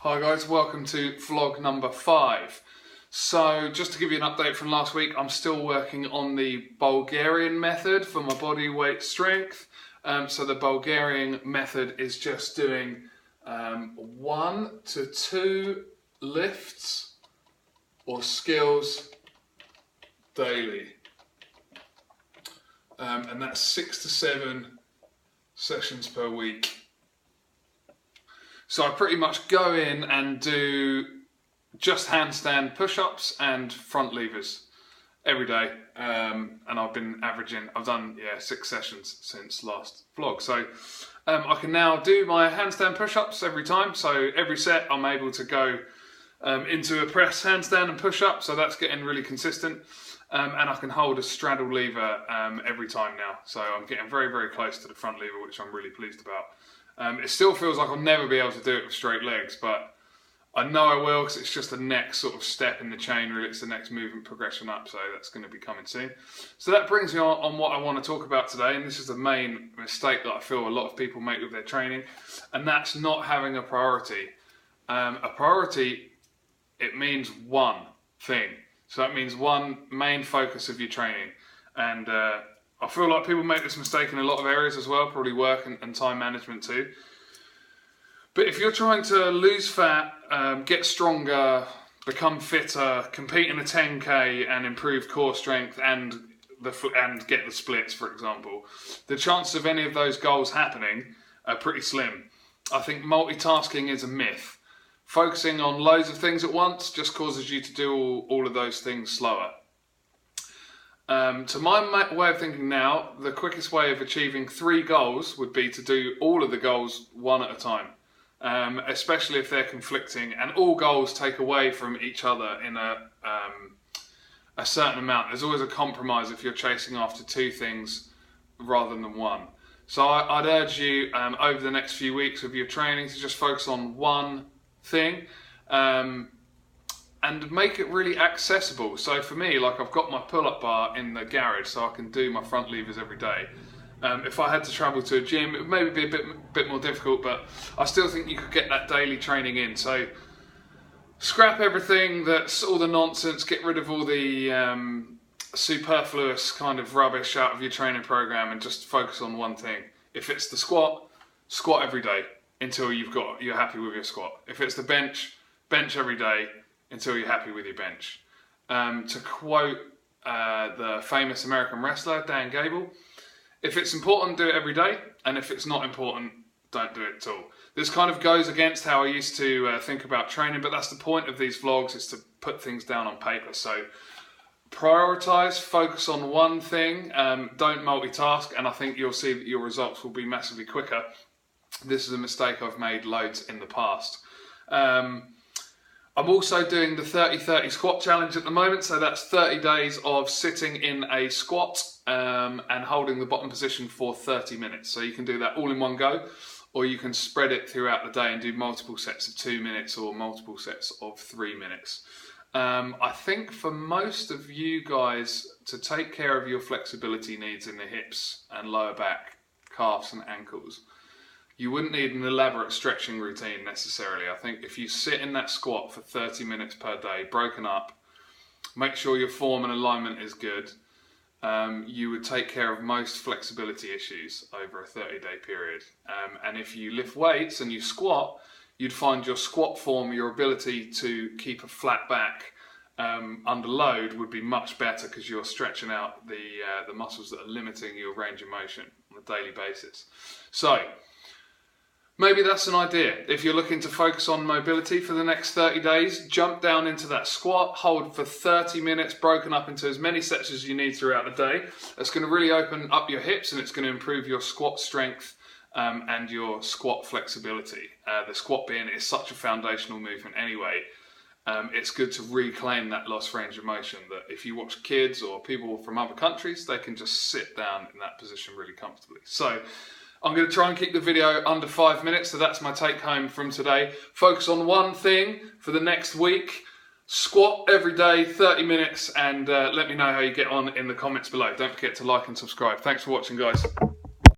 Hi guys, welcome to vlog number 5. So just to give you an update from last week, I'm still working on the Bulgarian method for my body weight strength. So the Bulgarian method is just doing 1 to 2 lifts or skills daily. And that's 6 to 7 sessions per week. So I pretty much go in and do just handstand push-ups and front levers every day. And I've been averaging, I've done 6 sessions since last vlog. So I can now do my handstand push-ups every time. So every set I'm able to go into a press handstand and push-up. So that's getting really consistent. And I can hold a straddle lever every time now. So I'm getting very, very close to the front lever, which I'm really pleased about. It still feels like I'll never be able to do it with straight legs, but I know I will because it's just the next sort of step in the chain, really. It's the next movement progression up, so that's going to be coming soon. So that brings me on what I want to talk about today, and this is the main mistake that I feel a lot of people make with their training, and that's not having a priority. A priority, it means one thing. So that means one main focus of your training, and I feel like people make this mistake in a lot of areas as well, probably work and time management too. But if you're trying to lose fat, get stronger, become fitter, compete in a 10K and improve core strength and get the splits, for example, the chances of any of those goals happening are pretty slim. I think multitasking is a myth. Focusing on loads of things at once just causes you to do all of those things slower. To my way of thinking now, the quickest way of achieving 3 goals would be to do all of the goals one at a time, especially if they're conflicting, and all goals take away from each other in a certain amount. There's always a compromise if you're chasing after 2 things rather than 1. So I'd urge you over the next few weeks of your training to just focus on one thing. And make it really accessible. So for me, like, I've got my pull-up bar in the garage, so I can do my front levers every day. If I had to travel to a gym, it would maybe be a bit more difficult, but I still think you could get that daily training in. So scrap everything that's all the nonsense, get rid of all the superfluous kind of rubbish out of your training program and just focus on one thing. If it's the squat, squat every day until you're happy with your squat. If it's the bench, bench every day until you're happy with your bench. To quote the famous American wrestler, Dan Gable, if it's important, do it every day, and if it's not important, don't do it at all. This kind of goes against how I used to think about training, but that's the point of these vlogs, is to put things down on paper. So prioritize, focus on one thing, don't multitask, and I think you'll see that your results will be massively quicker. This is a mistake I've made loads in the past. I'm also doing the 30-30 squat challenge at the moment, so that's 30 days of sitting in a squat and holding the bottom position for 30 minutes. So you can do that all in one go, or you can spread it throughout the day and do multiple sets of 2 minutes or multiple sets of 3 minutes. I think for most of you guys, to take care of your flexibility needs in the hips and lower back, calves and ankles, you wouldn't need an elaborate stretching routine necessarily. I think if you sit in that squat for 30 minutes per day, broken up, make sure your form and alignment is good, you would take care of most flexibility issues over a 30-day period. And if you lift weights and you squat, you'd find your squat form, your ability to keep a flat back under load would be much better because you're stretching out the muscles that are limiting your range of motion on a daily basis. So maybe that's an idea. If you're looking to focus on mobility for the next 30 days, jump down into that squat, hold for 30 minutes, broken up into as many sets as you need throughout the day. That's going to really open up your hips, and it's going to improve your squat strength and your squat flexibility. The squat being is such a foundational movement anyway. It's good to reclaim that lost range of motion, that if you watch kids or people from other countries, they can just sit down in that position really comfortably. So I'm going to try and keep the video under 5 minutes, so that's my take home from today. Focus on one thing for the next week, squat every day, 30 minutes, and let me know how you get on in the comments below. Don't forget to like and subscribe. Thanks for watching, guys.